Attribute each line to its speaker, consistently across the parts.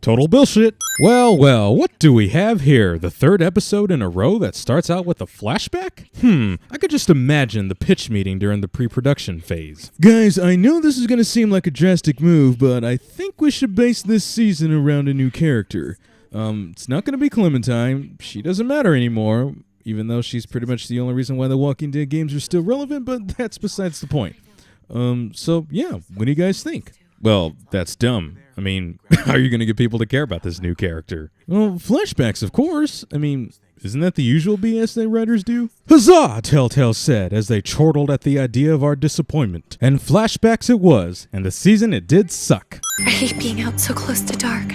Speaker 1: Total bullshit. Well, what do we have here? The third episode in a row that starts out with a flashback? I could just imagine the pitch meeting during the pre-production phase. Guys, I know this is going to seem like a drastic move, but I think we should base this season around a new character. It's not going to be Clementine. She doesn't matter anymore, even though she's pretty much the only reason why the Walking Dead games are still relevant, but that's besides the point. So yeah, what do you guys think? Well, that's dumb. I mean, how are you going to get people to care about this new character? Well, flashbacks, of course. I mean, isn't that the usual BS that writers do? Huzzah, Telltale said as they chortled at the idea of our disappointment. And flashbacks it was, and the season it did suck.
Speaker 2: I hate being out so close to dark.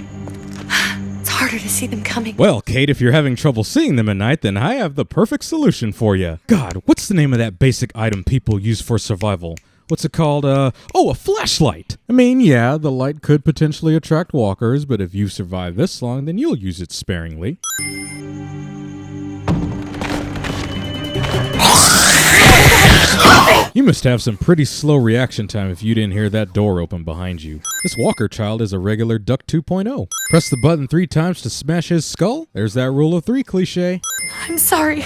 Speaker 2: It's harder to see them coming.
Speaker 1: Well, Kate, if you're having trouble seeing them at night, then I have the perfect solution for you. God, what's the name of that basic item people use for survival? What's it called? A flashlight. I mean, yeah, the light could potentially attract walkers, but if you've survived this long, then you'll use it sparingly. You must have some pretty slow reaction time if you didn't hear that door open behind you. This Walker child is a regular Duck 2.0. Press the button 3 times to smash his skull. There's that rule of 3 cliche.
Speaker 2: I'm sorry.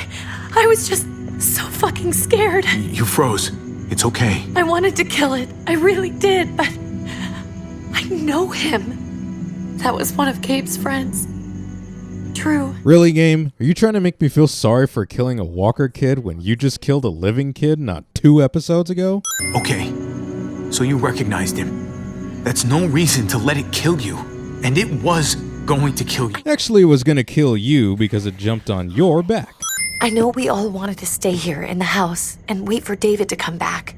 Speaker 2: I was just so fucking scared.
Speaker 3: You froze. It's okay.
Speaker 2: I wanted to kill it. I really did, but I know him. That was one of Gabe's friends. True.
Speaker 1: Really, Game? Are you trying to make me feel sorry for killing a Walker kid when you just killed a living kid not 2 episodes ago?
Speaker 3: Okay, so you recognized him. That's no reason to let it kill you. And it was going to kill you.
Speaker 1: Actually, it was going to kill you because it jumped on your back.
Speaker 2: I know we all wanted to stay here in the house and wait for David to come back.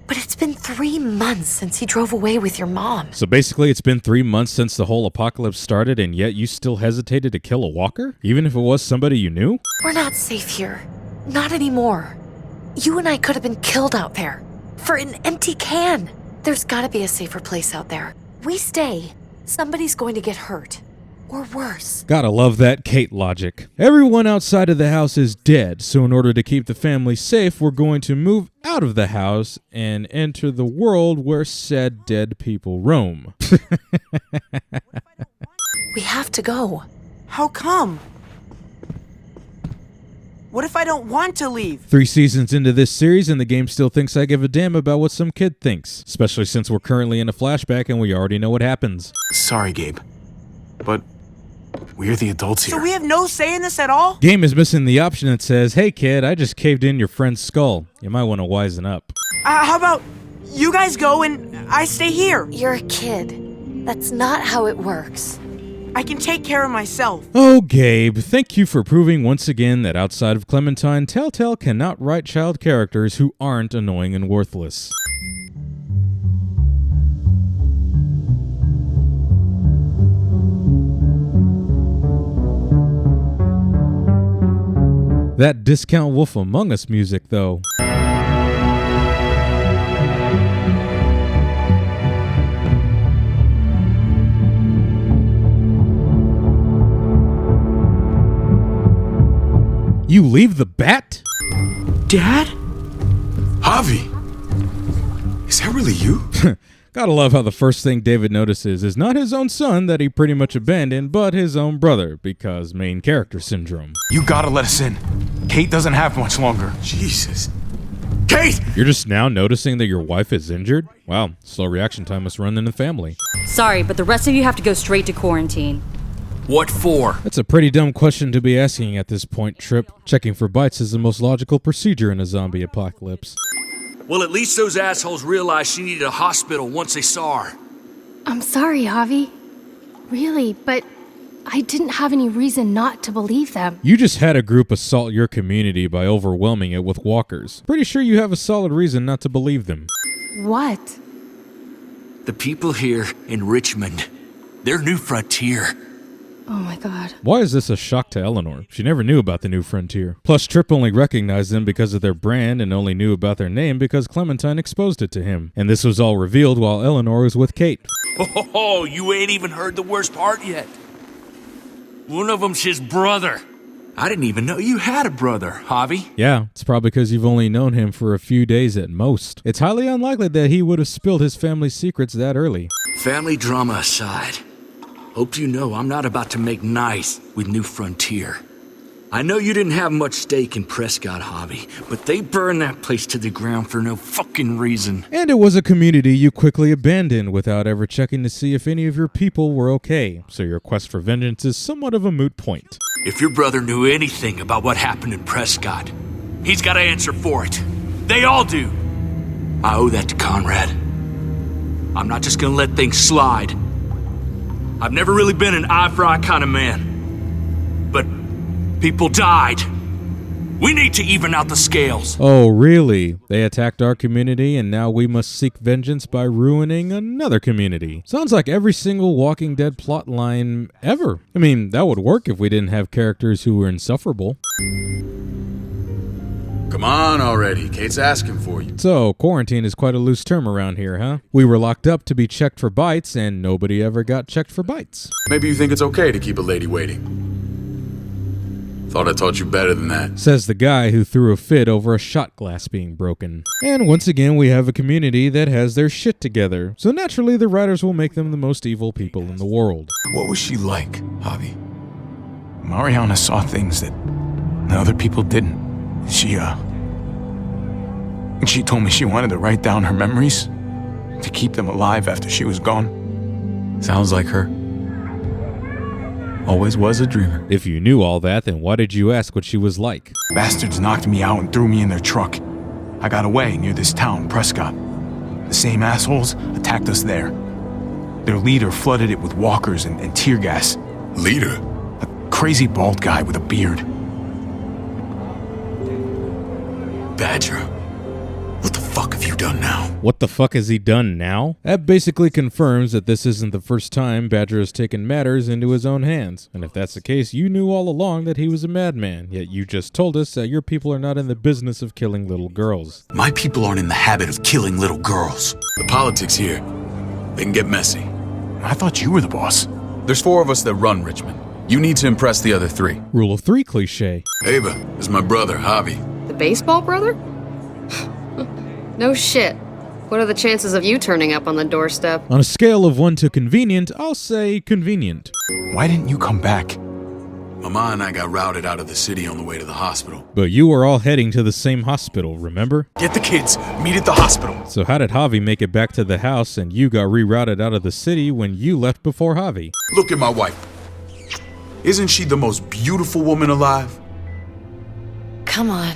Speaker 2: But it's been 3 months since he drove away with your mom.
Speaker 1: So basically it's been 3 months since the whole apocalypse started, and yet you still hesitated to kill a walker? Even if it was somebody you knew?
Speaker 2: We're not safe here. Not anymore. You and I could have been killed out there. For an empty can. There's gotta be a safer place out there. We stay, somebody's going to get hurt. Or worse.
Speaker 1: Gotta love that Kate logic. Everyone outside of the house is dead, so in order to keep the family safe, we're going to move out of the house and enter the world where said dead people roam.
Speaker 2: We have to go.
Speaker 4: How come? What if I don't want to leave?
Speaker 1: 3 seasons into this series and the game still thinks I give a damn about what some kid thinks. Especially since we're currently in a flashback and we already know what happens.
Speaker 3: Sorry, Gabe. But we're the adults here.
Speaker 4: So we have no say in this at all?
Speaker 1: Game is missing the option that says, hey kid, I just caved in your friend's skull. You might want to wisen up.
Speaker 4: How about you guys go and I stay here?
Speaker 2: You're a kid. That's not how it works.
Speaker 4: I can take care of myself.
Speaker 1: Oh, Gabe, thank you for proving once again that outside of Clementine, Telltale cannot write child characters who aren't annoying and worthless. That Discount Wolf Among Us music, though. You leave the bat?
Speaker 4: Dad?
Speaker 3: Javi! Is that really you?
Speaker 1: Gotta love how the first thing David notices is not his own son that he pretty much abandoned, but his own brother, because main character syndrome.
Speaker 3: You gotta let us in. Kate doesn't have much longer. Jesus. Kate!
Speaker 1: You're just now noticing that your wife is injured? Wow, slow reaction time must run in the family.
Speaker 5: Sorry, but the rest of you have to go straight to quarantine.
Speaker 3: What for?
Speaker 1: That's a pretty dumb question to be asking at this point, Trip. Checking for bites is the most logical procedure in a zombie apocalypse.
Speaker 6: Well, at least those assholes realized she needed a hospital once they saw her.
Speaker 7: I'm sorry, Javi. Really, but I didn't have any reason not to believe them.
Speaker 1: You just had a group assault your community by overwhelming it with walkers. Pretty sure you have a solid reason not to believe them.
Speaker 7: What?
Speaker 6: The people here in Richmond, their new frontier.
Speaker 7: Oh my god.
Speaker 1: Why is this a shock to Eleanor? She never knew about the new frontier. Plus, Trip only recognized them because of their brand and only knew about their name because Clementine exposed it to him. And this was all revealed while Eleanor was with Kate.
Speaker 6: Oh, you ain't even heard the worst part yet. One of them's his brother. I didn't even know you had a brother, Javi.
Speaker 1: Yeah, it's probably because you've only known him for a few days at most. It's highly unlikely that he would have spilled his family's secrets that early.
Speaker 6: Family drama aside, Hope you know I'm not about to make nice with New Frontier. I know you didn't have much stake in Prescott, Javi, but they burned that place to the ground for no fucking reason.
Speaker 1: And it was a community you quickly abandoned without ever checking to see if any of your people were okay, so your quest for vengeance is somewhat of a moot point.
Speaker 6: If your brother knew anything about what happened in Prescott, he's got to answer for it. They all do. I owe that to Conrad. I'm not just gonna let things slide. I've never really been an eye-for-eye kind of man. But people died. We need to even out the scales.
Speaker 1: Oh, really? They attacked our community and now we must seek vengeance by ruining another community. Sounds like every single Walking Dead plotline ever. I mean, that would work if we didn't have characters who were insufferable.
Speaker 8: Come on already, Kate's asking for you.
Speaker 1: So, quarantine is quite a loose term around here, huh? We were locked up to be checked for bites, and nobody ever got checked for bites.
Speaker 8: Maybe you think it's okay to keep a lady waiting. Thought I taught you better than that.
Speaker 1: Says the guy who threw a fit over a shot glass being broken. And once again, we have a community that has their shit together, so naturally the writers will make them the most evil people in the world.
Speaker 3: What was she like, Javi? Mariana saw things that other people didn't. She told me she wanted to write down her memories to keep them alive after she was gone.
Speaker 8: Sounds like her. Always was a dreamer.
Speaker 1: If you knew all that, then why did you ask what she was like?
Speaker 3: Bastards knocked me out and threw me in their truck. I got away near this town, Prescott. The same assholes attacked us there. Their leader flooded it with walkers and tear gas.
Speaker 8: Leader?
Speaker 3: A crazy bald guy with a beard.
Speaker 8: Badger. What the fuck have you done now?
Speaker 1: What the fuck has he done now? That basically confirms that this isn't the first time Badger has taken matters into his own hands. And if that's the case, you knew all along that he was a madman, yet you just told us that your people are not in the business of killing little girls.
Speaker 8: My people aren't in the habit of killing little girls. The politics here, they can get messy.
Speaker 3: I thought you were the boss.
Speaker 8: There's 4 of us that run Richmond. You need to impress the other 3.
Speaker 1: Rule of 3 cliche.
Speaker 8: Ava is my brother, Javi.
Speaker 9: The baseball brother? No shit. What are the chances of you turning up on the doorstep?
Speaker 1: On a scale of 1 to convenient, I'll say convenient.
Speaker 3: Why didn't you come back?
Speaker 8: Mama and I got routed out of the city on the way to the hospital.
Speaker 1: But you were all heading to the same hospital, remember?
Speaker 3: Get the kids. Meet at the hospital.
Speaker 1: So how did Javi make it back to the house and you got rerouted out of the city when you left before Javi?
Speaker 8: Look at my wife. Isn't she the most beautiful woman alive?
Speaker 2: Come on.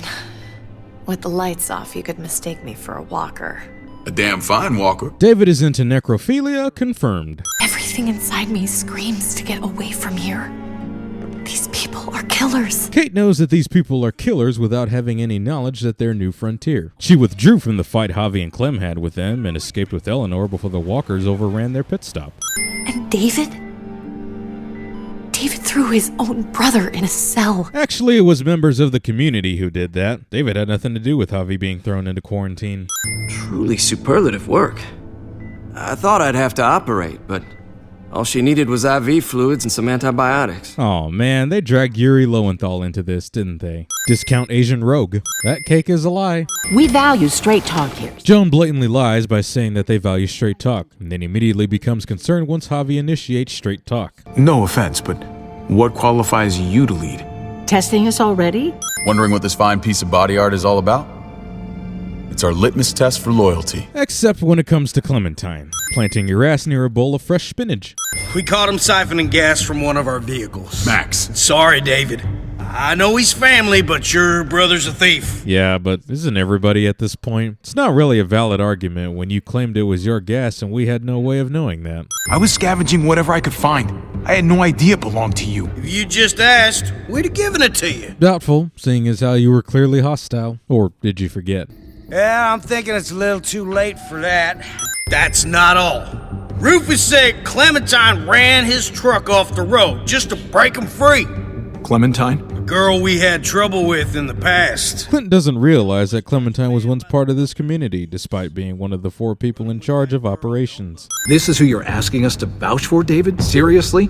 Speaker 2: With the lights off, you could mistake me for a walker.
Speaker 8: A damn fine walker.
Speaker 1: David is into necrophilia, confirmed.
Speaker 2: Everything inside me screams to get away from here. These people are killers.
Speaker 1: Kate knows that these people are killers without having any knowledge that they're New Frontier. She withdrew from the fight Javi and Clem had with them and escaped with Eleanor before the walkers overran their pit stop.
Speaker 2: And David? David threw his own brother in a cell.
Speaker 1: Actually, it was members of the community who did that. David had nothing to do with Javi being thrown into quarantine.
Speaker 10: Truly superlative work. I thought I'd have to operate, but all she needed was IV fluids and some antibiotics.
Speaker 1: Oh man, they dragged Yuri Lowenthal into this, didn't they? Discount Asian rogue. That cake is a lie.
Speaker 11: We value straight talk here.
Speaker 1: Joan blatantly lies by saying that they value straight talk, and then immediately becomes concerned once Javi initiates straight talk.
Speaker 3: No offense, but what qualifies you to lead?
Speaker 11: Testing us already?
Speaker 8: Wondering what this fine piece of body art is all about? It's our litmus test for loyalty.
Speaker 1: Except when it comes to Clementine, planting your ass near a bowl of fresh spinach.
Speaker 12: We caught him siphoning gas from one of our vehicles.
Speaker 8: Max.
Speaker 12: Sorry, David. I know he's family, but your brother's a thief.
Speaker 1: Yeah, but isn't everybody at this point? It's not really a valid argument when you claimed it was your gas and we had no way of knowing that.
Speaker 3: I was scavenging whatever I could find. I had no idea it belonged to you.
Speaker 12: If you just asked, we'd have given it to you.
Speaker 1: Doubtful, seeing as how you were clearly hostile. Or did you forget?
Speaker 12: Yeah, I'm thinking it's a little too late for that. That's not all. Rufus said Clementine ran his truck off the road just to break him free.
Speaker 3: Clementine?
Speaker 12: A girl we had trouble with in the past.
Speaker 1: Clint doesn't realize that Clementine was once part of this community, despite being one of the 4 people in charge of operations.
Speaker 13: This is who you're asking us to vouch for, David? Seriously?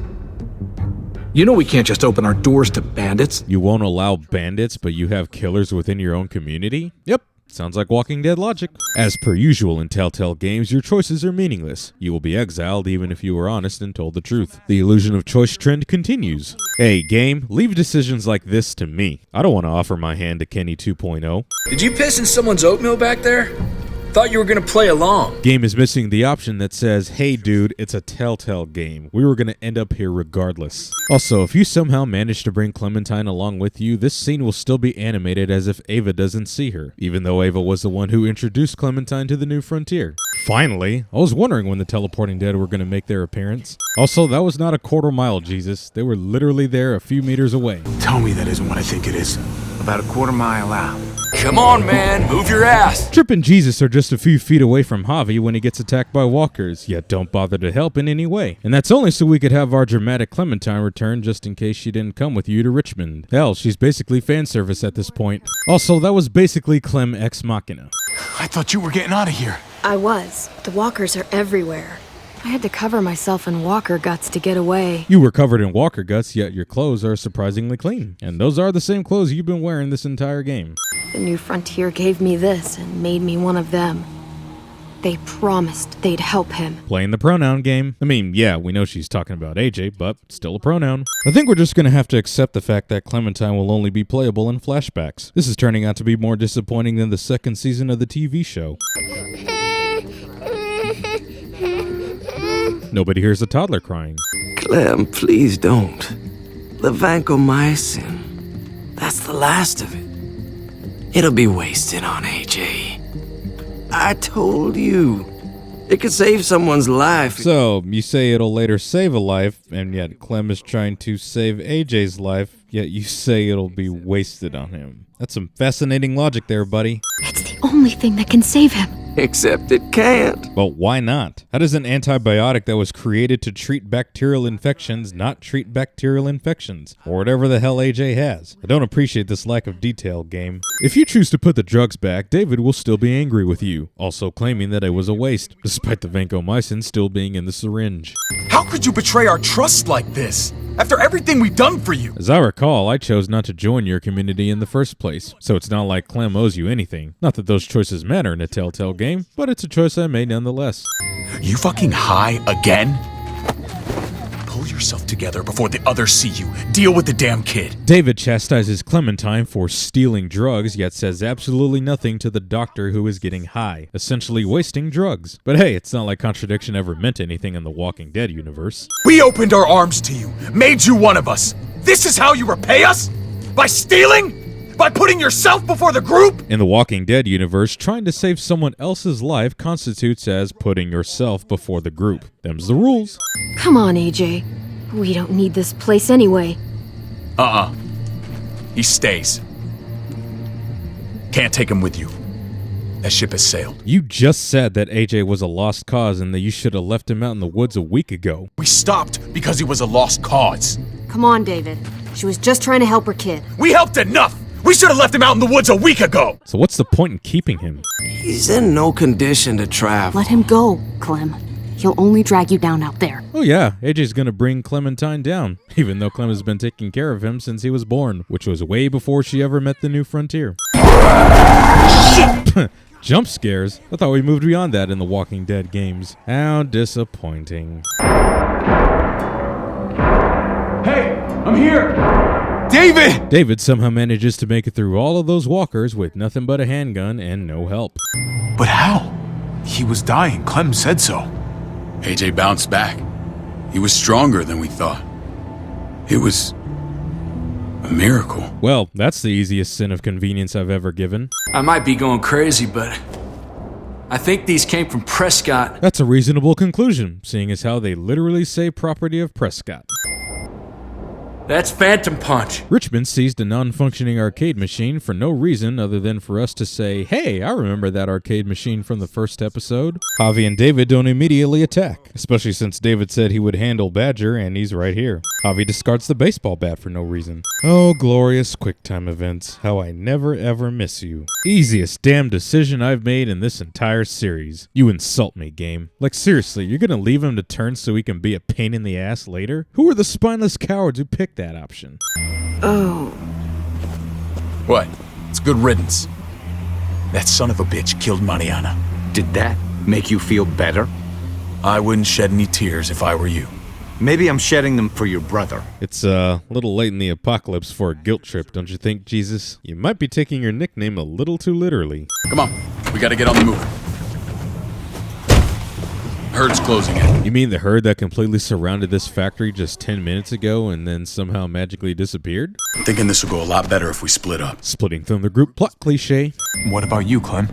Speaker 13: You know we can't just open our doors to bandits.
Speaker 1: You won't allow bandits, but you have killers within your own community? Yep. Sounds like Walking Dead logic. As per usual in Telltale games, your choices are meaningless. You will be exiled even if you were honest and told the truth. The illusion of choice trend continues. Hey, game, leave decisions like this to me. I don't want to offer my hand to Kenny 2.0.
Speaker 6: Did you piss in someone's oatmeal back there? Thought you were gonna play along.
Speaker 1: Game is missing the option that says, hey dude, it's a Telltale game. We were gonna end up here regardless. Also, if you somehow manage to bring Clementine along with you, this scene will still be animated as if Ava doesn't see her, even though Ava was the one who introduced Clementine to the new frontier. Finally, I was wondering when the teleporting dead were gonna make their appearance. Also, that was not a quarter mile, Jesus. They were literally there a few meters away.
Speaker 3: Tell me that isn't what I think it is. About a quarter mile out.
Speaker 6: Come on, man, move your ass.
Speaker 1: Trip and Jesus are just a few feet away from Javi when he gets attacked by walkers, yet don't bother to help in any way. And that's only so we could have our dramatic Clementine return just in case she didn't come with you to Richmond. Hell, she's basically fan service at this point. Also, that was basically Clem ex machina.
Speaker 3: I thought you were getting out of here.
Speaker 9: I was. The walkers are everywhere. I had to cover myself in walker guts to get away.
Speaker 1: You were covered in walker guts, yet your clothes are surprisingly clean. And those are the same clothes you've been wearing this entire game.
Speaker 9: The new frontier gave me this and made me one of them. They promised they'd help him.
Speaker 1: Playing the pronoun game. I mean, yeah, we know she's talking about AJ, but still a pronoun. I think we're just gonna have to accept the fact that Clementine will only be playable in flashbacks. This is turning out to be more disappointing than the second season of the TV show. Nobody hears a toddler crying.
Speaker 10: Clem, please don't. The vancomycin. That's the last of it. It'll be wasted on AJ. I told you. It could save someone's life.
Speaker 1: So, you say it'll later save a life, and yet Clem is trying to save AJ's life, yet you say it'll be wasted on him. That's some fascinating logic there, buddy.
Speaker 9: It's the only thing that can save him.
Speaker 10: Except it can't.
Speaker 1: Well, why not? How does an antibiotic that was created to treat bacterial infections not treat bacterial infections? Or whatever the hell AJ has. I don't appreciate this lack of detail, game. If you choose to put the drugs back, David will still be angry with you, also claiming that it was a waste, despite the vancomycin still being in the syringe.
Speaker 8: How could you betray our trust like this? After everything we've done for you?
Speaker 1: As I recall, I chose not to join your community in the first place, so it's not like Clem owes you anything. Not that those choices matter in a Telltale game, but it's a choice I made nonetheless.
Speaker 8: You fucking high again? Pull yourself together before the others see you. Deal with the damn kid.
Speaker 1: David chastises Clementine for stealing drugs, yet says absolutely nothing to the doctor who is getting high, essentially wasting drugs. But hey, it's not like contradiction ever meant anything in the Walking Dead universe.
Speaker 8: We opened our arms to you, made you one of us. This is how you repay us? By stealing? By putting yourself before the group?
Speaker 1: In the Walking Dead universe, trying to save someone else's life constitutes as putting yourself before the group. Them's the rules.
Speaker 9: Come on, AJ. We don't need this place anyway.
Speaker 8: He stays. Can't take him with you. That ship has sailed.
Speaker 1: You just said that AJ was a lost cause and that you should have left him out in the woods a week ago.
Speaker 8: We stopped because he was a lost cause.
Speaker 9: Come on, David. She was just trying to help her kid.
Speaker 8: We helped enough! We should have left him out in the woods a week ago!
Speaker 1: So what's the point in keeping him?
Speaker 10: He's in no condition to travel.
Speaker 7: Let him go, Clem. He'll only drag you down out there.
Speaker 1: Oh yeah, AJ's gonna bring Clementine down, even though Clem has been taking care of him since he was born, which was way before she ever met the new frontier. Shit! Jump scares? I thought we moved beyond that in the Walking Dead games. How disappointing.
Speaker 3: Hey, I'm here! David!
Speaker 1: David somehow manages to make it through all of those walkers with nothing but a handgun and no help.
Speaker 3: But how? He was dying. Clem said so.
Speaker 8: AJ bounced back. He was stronger than we thought. It was a miracle.
Speaker 1: Well, that's the easiest sin of convenience I've ever given.
Speaker 6: I might be going crazy, but I think these came from Prescott.
Speaker 1: That's a reasonable conclusion, seeing as how they literally say property of Prescott.
Speaker 6: That's Phantom Punch.
Speaker 1: Richmond seized a non-functioning arcade machine for no reason other than for us to say, hey, I remember that arcade machine from the first episode. Javi and David don't immediately attack, especially since David said he would handle Badger and he's right here. Javi discards the baseball bat for no reason. Oh, glorious QuickTime events. How I never ever miss you. Easiest damn decision I've made in this entire series. You insult me, game. Like seriously, you're gonna leave him to turn so he can be a pain in the ass later? Who are the spineless cowards who picked that option?
Speaker 9: Oh.
Speaker 8: What? It's good riddance.
Speaker 3: That son of a bitch killed Mariana.
Speaker 14: Did that make you feel better?
Speaker 3: I wouldn't shed any tears if I were you.
Speaker 14: Maybe I'm shedding them for your brother.
Speaker 1: It's a little late in the apocalypse for a guilt trip, don't you think, Jesus? You might be taking your nickname a little too literally.
Speaker 3: Come on, we gotta get on the move. Herd's closing in.
Speaker 1: You mean the herd that completely surrounded this factory just 10 minutes ago and then somehow magically disappeared?
Speaker 3: I'm thinking this will go a lot better if we split up.
Speaker 1: Splitting from the group plot cliche.
Speaker 3: What about you, Clem?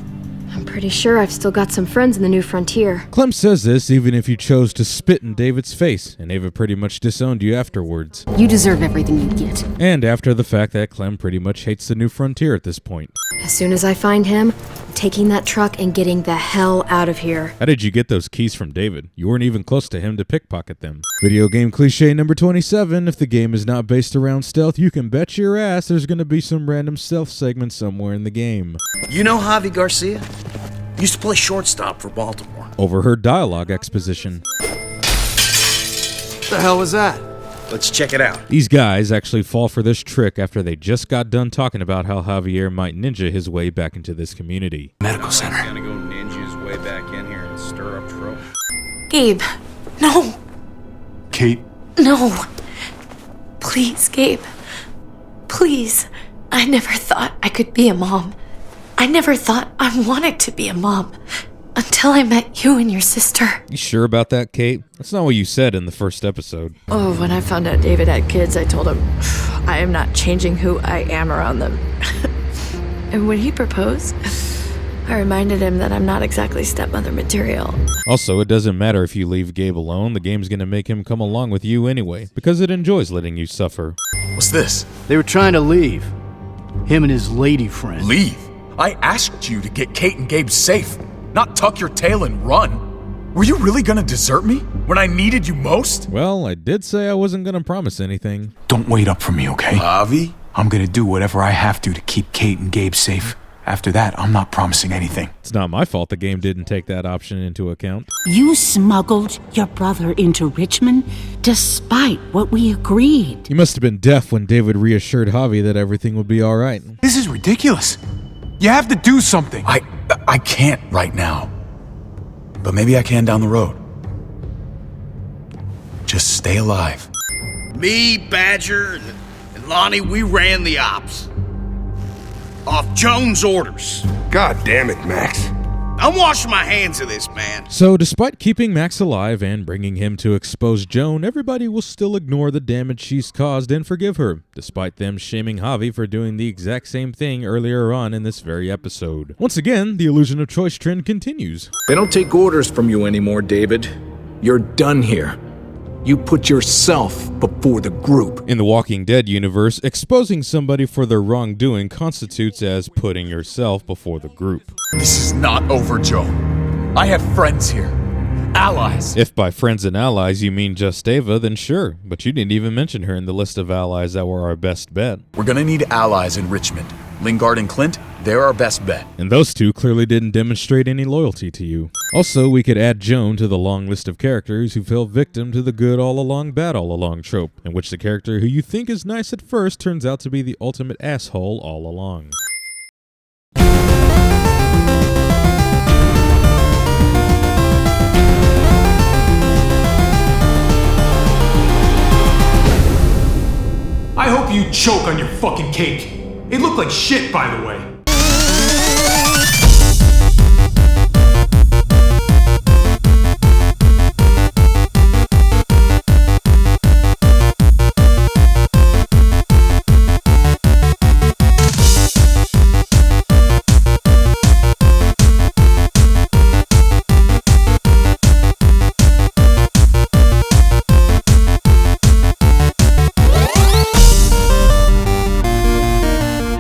Speaker 9: I'm pretty sure I've still got some friends in the New Frontier.
Speaker 1: Clem says this even if you chose to spit in David's face, and Ava pretty much disowned you afterwards.
Speaker 7: You deserve everything you get.
Speaker 1: And after the fact that Clem pretty much hates the New Frontier at this point.
Speaker 9: As soon as I find him, taking that truck and getting the hell out of here.
Speaker 1: How did you get those keys from David? You weren't even close to him to pickpocket them. Video game cliche number 27. If the game is not based around stealth, you can bet your ass there's gonna be some random stealth segment somewhere in the game.
Speaker 12: You know Javi Garcia? Used to play shortstop for Baltimore.
Speaker 1: Overheard dialogue exposition.
Speaker 12: The hell was that? Let's check it out.
Speaker 1: These guys actually fall for this trick after they just got done talking about how Javier might ninja his way back into this community.
Speaker 3: Medical center.
Speaker 15: Gonna go ninja his way back in here and stir up trouble.
Speaker 2: Gabe, no.
Speaker 3: Kate?
Speaker 2: No. Please, Gabe. Please. I never thought I could be a mom. I never thought I wanted to be a mom. Until I met you and your sister.
Speaker 1: You sure about that, Kate? That's not what you said in the first episode.
Speaker 16: Oh, when I found out David had kids, I told him, I am not changing who I am around them. And when he proposed, I reminded him that I'm not exactly stepmother material.
Speaker 1: Also, it doesn't matter if you leave Gabe alone, the game's gonna make him come along with you anyway, because it enjoys letting you suffer.
Speaker 3: What's this?
Speaker 17: They were trying to leave. Him and his lady friend.
Speaker 3: Leave? I asked you to get Kate and Gabe safe, not tuck your tail and run. Were you really gonna desert me when I needed you most?
Speaker 1: Well, I did say I wasn't gonna promise anything.
Speaker 3: Don't wait up for me, okay?
Speaker 8: Javi?
Speaker 3: I'm gonna do whatever I have to keep Kate and Gabe safe. After that, I'm not promising anything.
Speaker 1: It's not my fault the game didn't take that option into account.
Speaker 11: You smuggled your brother into Richmond despite what we agreed.
Speaker 1: You must have been deaf when David reassured Javi that everything would be alright.
Speaker 3: This is ridiculous. You have to do something. I can't right now. But maybe I can down the road. Just stay alive.
Speaker 12: Me, Badger, and Lonnie, we ran the ops. Off Jones' orders.
Speaker 18: God damn it, Max.
Speaker 12: I'm washing my hands of this, man.
Speaker 1: So, despite keeping Max alive and bringing him to expose Joan, everybody will still ignore the damage she's caused and forgive her, despite them shaming Javi for doing the exact same thing earlier on in this very episode. Once again, the illusion of choice trend continues.
Speaker 13: They don't take orders from you anymore, David. You're done here. You put yourself before the group.
Speaker 1: In the Walking Dead universe, exposing somebody for their wrongdoing constitutes as putting yourself before the group.
Speaker 8: This is not over, Joe. I have friends here. Allies.
Speaker 1: If by friends and allies you mean just Ava, then sure. But you didn't even mention her in the list of allies that were our best bet.
Speaker 8: We're gonna need allies in Richmond. Lingard and Clint, they're our best bet.
Speaker 1: And those two clearly didn't demonstrate any loyalty to you. Also, we could add Joan to the long list of characters who fell victim to the good all along, bad all along trope, in which the character who you think is nice at first turns out to be the ultimate asshole all along.
Speaker 19: I hope you choke on your fucking cake. It looked like shit, by the way.